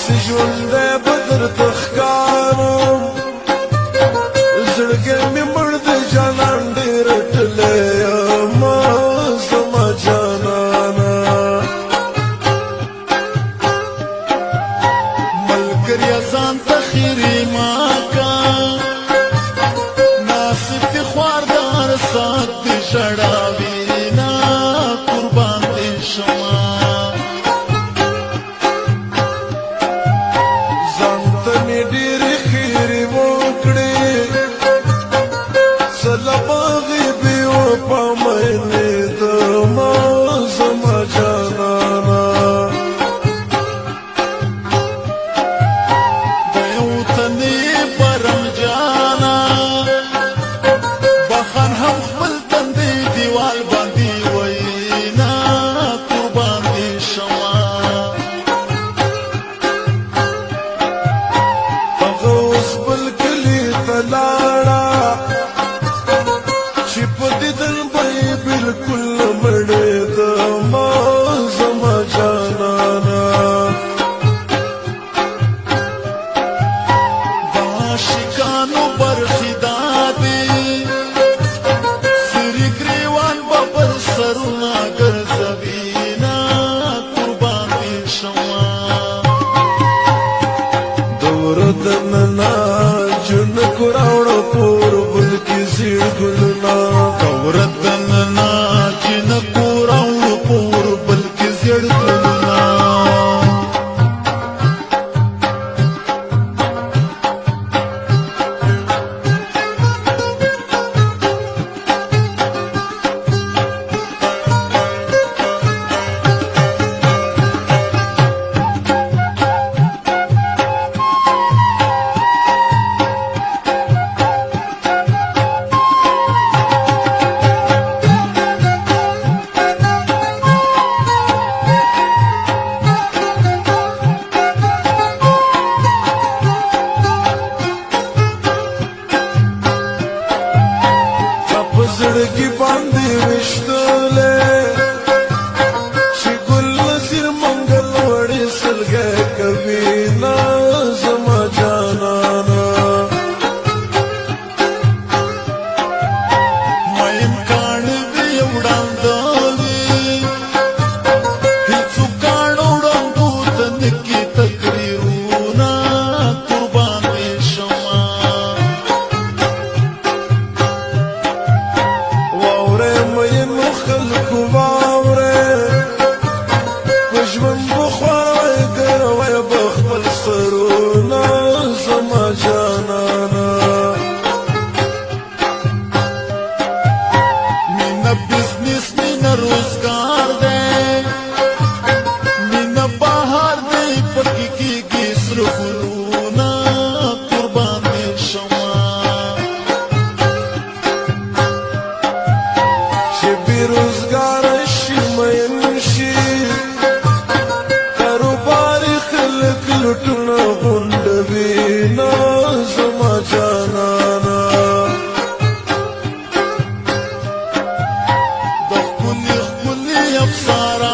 داسې ژوند دی به درته ښکارم زړګی مې مړ دی جانان ډېر رټلی یمه زما جانانه ملګریا ځان ته خیرې ما کا ناصب دې خوار د هر ساعت دې ژړاوي نه قربان دې شمه ځان ته مې ډېرې خیرې وکړې څه له باغې بې وفا میینېدمه زما جانانه د یو تنې برم جانا بخان هم خپل تندې دیوال باندې وینا قربان دې شمه هغه اوس بل کلي ته لاړه چې په دیدن به یې بلکل مړېدمه زما جانانه د عاشقانو برخې دادې سرې ګریوان به پر سرونه ګرځوينه قربان دې شمه د وره دننه جنکو راوړه پور بل کې زیړ ګلونه دورت دننا جنکو راوړو پور بلکې زیړ ګلونه په زړګي باندې وشتلې چې ګل نصیر منګل وړې سلګی کوي نه زما جانانه مایم کاڼ دې وړاندوي هیڅوک کاڼ وړاندو ته نکي تقریرونه قربان دې شمه واورې مینو خلکو واورې په ژوند به خواری ګروی به خپل سرونه زما جانانه مینه بزنس مینه روزګار دی مینه بهار دی پکې کېږي سره ګلونه قربان دې شمه چې بېروزګاره شي مین شي کاروبار خلک لوټونه غونډوي نه زما جانانه د ښکلي ښکلي افسانه